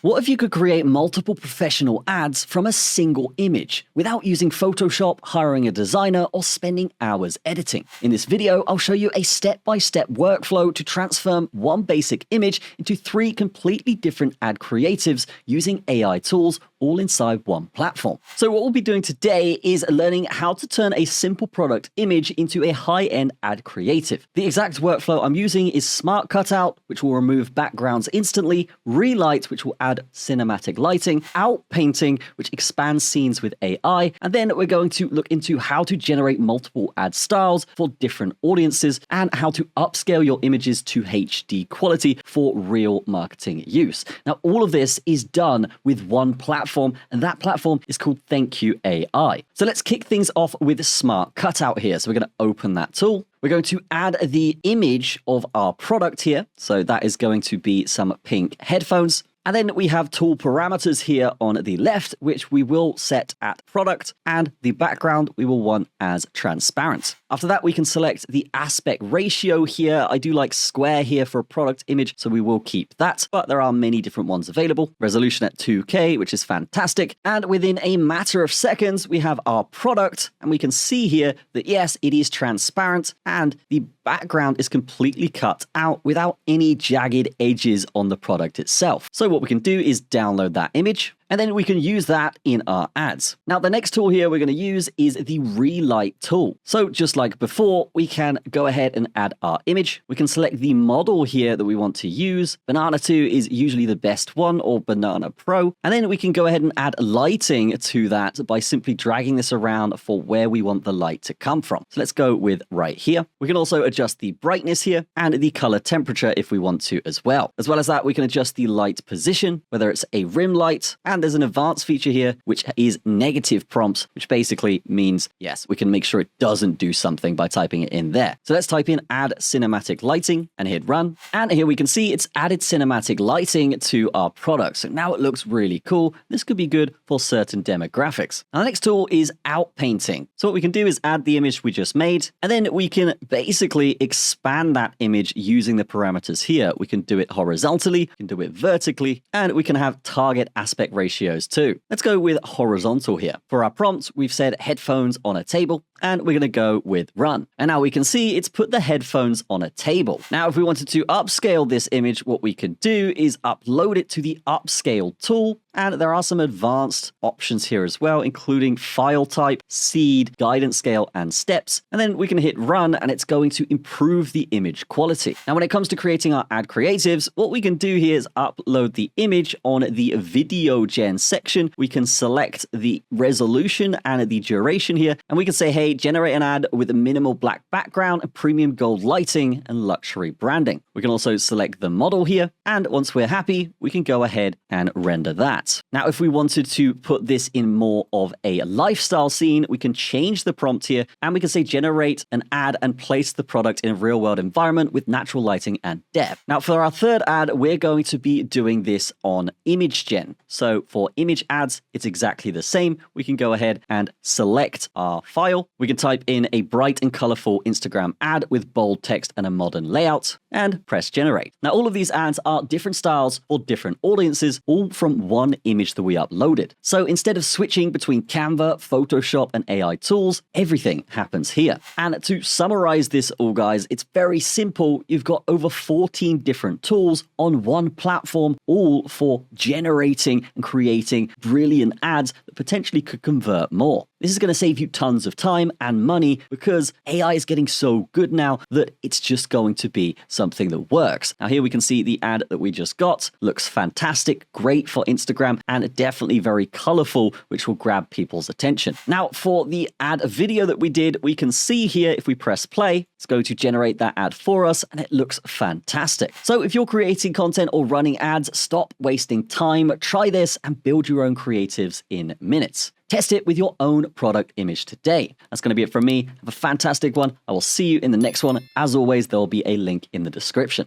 What if you could create multiple professional ads from a single image without using Photoshop, hiring a designer, or spending hours editing? In this video, I'll show you a step-by-step workflow to transform one basic image into 3 completely different ad creatives using AI tools all inside one platform. So what we'll be doing today is learning how to turn a simple product image into a high-end ad creative. The exact workflow I'm using is Smart Cutout, which will remove backgrounds instantly, Relight, which will add cinematic lighting, Outpainting, which expands scenes with AI, and then we're going to look into how to generate multiple ad styles for different audiences and how to upscale your images to HD quality for real marketing use. Now, all of this is done with one platform, and that platform is called Thank You AI. So let's kick things off with Smart Cutout here. So we're going to open that tool. We're going to add the image of our product here. So that is going to be some pink headphones. And then we have tool parameters here on the left, which we will set at product, and the background we will want as transparent. After that, we can select the aspect ratio here. I do like square here for a product image, so we will keep that, but there are many different ones available. Resolution at 2K, which is fantastic. And within a matter of seconds, we have our product, and we can see here that yes, it is transparent, and the background is completely cut out without any jagged edges on the product itself. So what we can do is download that image, and then we can use that in our ads. Now, the next tool here we're going to use is the Relight tool. So just like before, we can go ahead and add our image. We can select the model here that we want to use. Banana 2 is usually the best one, or Banana Pro. And then we can go ahead and add lighting to that by simply dragging this around for where we want the light to come from. So let's go with right here. We can also adjust the brightness here and the color temperature if we want to as well. As well as that, we can adjust the light position, whether it's a rim light, and there's an advanced feature here, which is negative prompts, which basically means, yes, we can make sure it doesn't do something by typing it in there. So let's type in add cinematic lighting and hit run. And here we can see it's added cinematic lighting to our product. So now it looks really cool. This could be good for certain demographics. Now, the next tool is Outpainting. So what we can do is add the image we just made, and then we can basically expand that image using the parameters here. We can do it horizontally, we can do it vertically, and we can have target aspect ratios too. Let's go with horizontal here. For our prompt, we've said headphones on a table, and we're going to go with run. And now we can see it's put the headphones on a table. Now, if we wanted to upscale this image, what we could do is upload it to the upscale tool. And there are some advanced options here as well, including file type, seed, guidance scale, and steps. And then we can hit run, and it's going to improve the image quality. Now, when it comes to creating our ad creatives, what we can do here is upload the image on the video gen section. We can select the resolution and the duration here, and we can say, hey, generate an ad with a minimal black background, premium gold lighting, and luxury branding. We can also select the model here, and once we're happy, we can go ahead and render that. Now, if we wanted to put this in more of a lifestyle scene, we can change the prompt here, and we can say generate an ad and place the product in a real-world environment with natural lighting and depth. Now, for our third ad, we're going to be doing this on image gen. So for image ads, it's exactly the same. We can go ahead and select our file. We can type in a bright and colorful Instagram ad with bold text and a modern layout, and press generate. Now, all of these ads are different styles for different audiences, all from one image that we uploaded. So instead of switching between Canva, Photoshop, and AI tools, everything happens here. And to summarize this all, guys, it's very simple. You've got over 14 different tools on one platform, all for generating and creating brilliant ads that potentially could convert more. This is going to save you tons of time and money because AI is getting so good now that it's just going to be something that works. Now, here we can see the ad that we just got. Looks fantastic, great for Instagram, and definitely very colorful, which will grab people's attention. Now, for the ad video that we did, we can see here, if we press play, it's going to generate that ad for us, and it looks fantastic. So if you're creating content or running ads, stop wasting time, try this, and build your own creatives in minutes. Test it with your own product image today. That's going to be it from me. Have a fantastic one. I will see you in the next one. As always, there will be a link in the description.